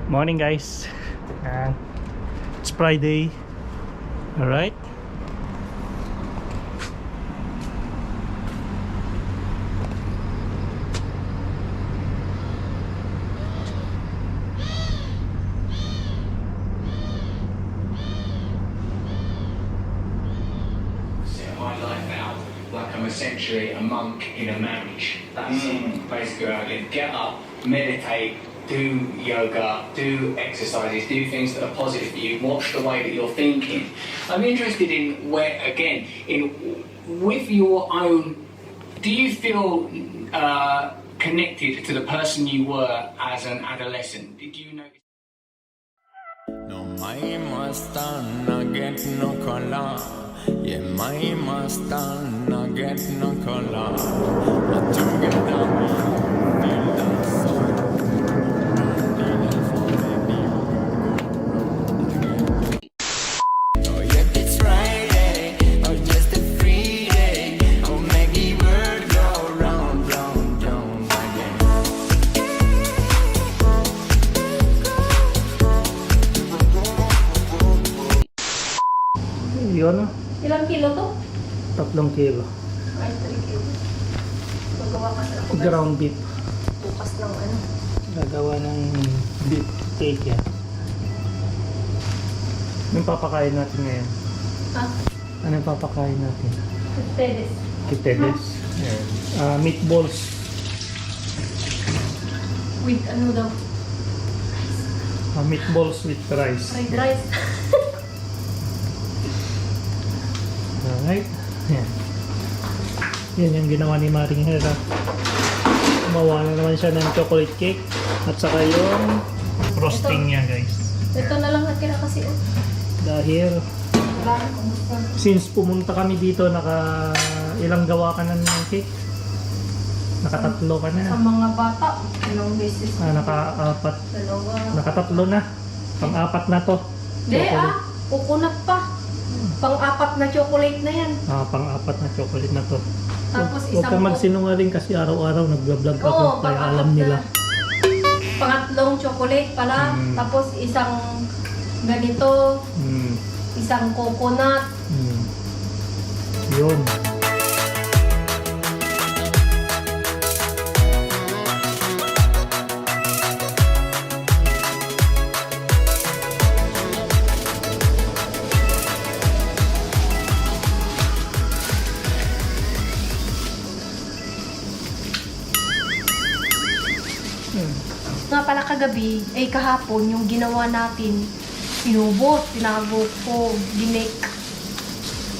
Morning guys. It's Friday. Alright. My life out like I'm essentially a monk in a marriage. That's basically what I live. Get up, meditate, do yoga, do exercises, do things that are positive for you. Watch the way that you're thinking. I'm interested in where, again, with your own. Do you feel connected to the person you were as an adolescent? Did you know? No, my master not get no color. Yeah, my master not get no color. But together we feel that song. Oh, yeah, it's Friday, or just a free day. Oh, make the world go round, round, round again. Yun, Ilang kilo to? 3 kilo. Ay, 3 kilo. Magawa ka na ako. Ground beef. Bukas ng ano. Gagawa ng beef cake yan. Anong papakain natin ngayon? Ha? Anong papakain natin? Ustedes. Kitedes. Ayan. Meatballs. With ano daw? Meatballs with rice. Fried rice. Alright. Yan. Yan yung ginawa ni Maring Hera. Gumawa na naman siya ng chocolate cake. At saka yung frosting niya guys. Ito na lang natira kasi. Dahil Wala na kumusta. since pumunta kami dito, ilang gawa ka na ng cake? Nakatatlo ka Sa na. mga bata, ilang beses. Naka-apat. Dalawa. Nakatatlo na. Pang-apat na to. Hindi kukunat pa. Pang-apat na chocolate na yan. Pang-apat na chocolate na to. Tapos Huwag isang kang magsinungaling kasi araw-araw nag-vlog ako. Oo, Kaya pang-apat alam nila. na. Pangatlong chocolate pala. Tapos isang ganito. Isang coconut. Yun. Nga pala kagabi, ay kahapon, yung ginawa natin, inubos, tinago ko, ginek.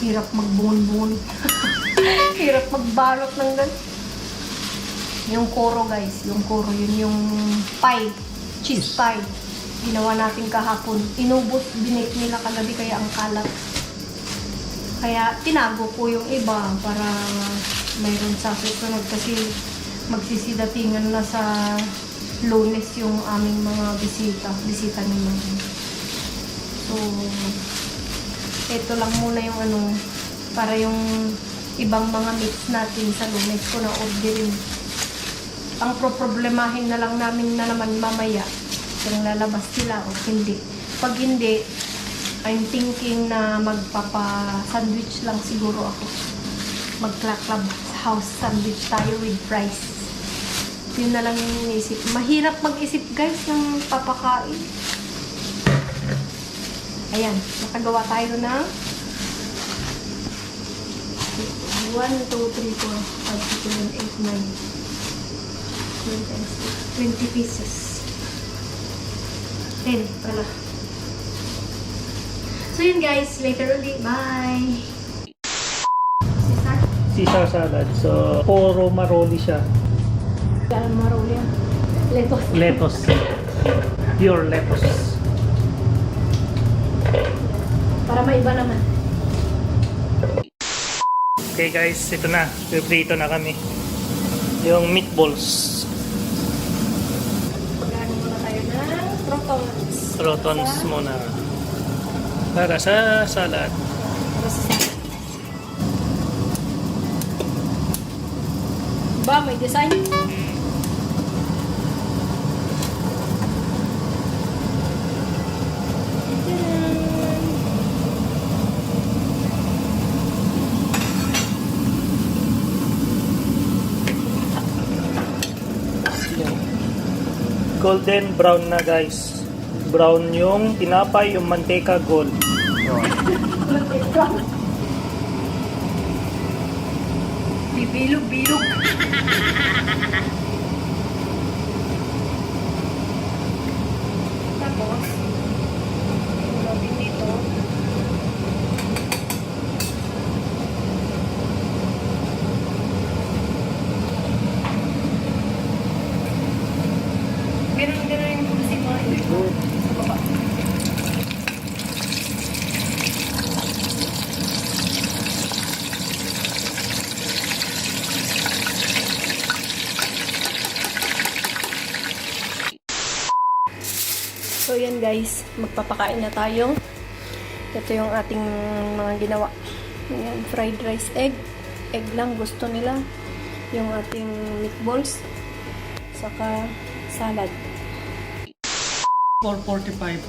Hirap magbunbun. Hirap magbalot ng gan. Yung koro guys, yung koro, yun yung pie, cheese pie. Ginawa natin kahapon. Inubos, binek nila kagabi, kaya ang kalat. Kaya tinago ko yung iba para mayroon sa susunod kasi magsisidatingan na sa Lunes yung aming mga bisita nila. So, ito lang muna yung ano, para yung ibang mga mix natin sa Lunes ko na orderin. Ang problemahin na lang namin na naman mamaya kung lalabas sila o hindi. Pag hindi, I'm thinking na magpapa-sandwich lang siguro ako. Mag-club house sandwich tayo with fries. Yun na lang yung iniisip. Mahirap mag-isip guys ng papakain. Ayan, nakagawa tayo ng 1, 2, 3, 4, 5, 6, 7, 8, 9 20 pieces. 10 pala. So yun guys, later ulit. Bye! Caesar salad. So, puro maroli siya. Galang maruli yan. Lettuce. Lettuce. Pure lettuce. Para maiba naman. Okay guys, ito na. Prito na kami. Yung meatballs. Pagkain muna tayo ng crotons. Crotons muna. Para sa salad. Para sa salad. Ba, may design? golden brown na guys. Brown yung tinapay, yung mantika gold. Bibilog-bilog. Tapos, natin dito. Ganun yung pulsi mo. Sa baba. So yan guys, magpapakain na tayo. Ito yung ating mga ginawa. Ayan, fried rice egg. Egg lang gusto nila. Yung ating meatballs. Saka salad. 4:45.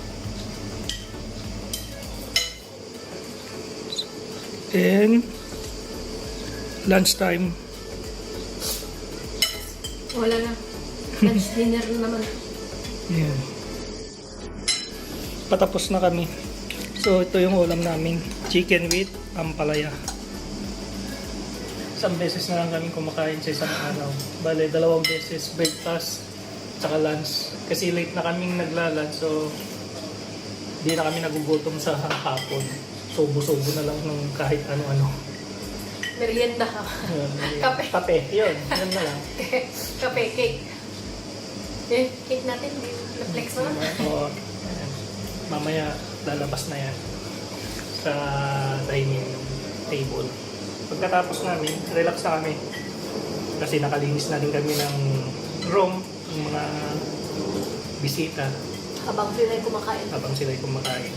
And lunchtime. Wala na. Lunch dinner na naman. Ayan. Patapos na kami. So, ito yung ulam namin. Chicken with ampalaya. Isang beses na lang kami kumakain sa isang araw. Bale, 2 beses. Breakfast, tsaka lunch. Kasi late na kaming naglalunch, so di na kami nagugutom sa hapon. Subo-subo na lang ng kahit ano-ano. Merienda. Yun, Kape. Kape, yun. Yun na lang. Kape, cake. Eh, cake natin. Na-flex mo na. Oo. Ayan. Mamaya lalabas na yan sa dining table. Pagkatapos namin, relax na kami. Kasi nakalinis na din kami ng room, ng mga bisita Habang sila kumakain. habang sila'y kumakain.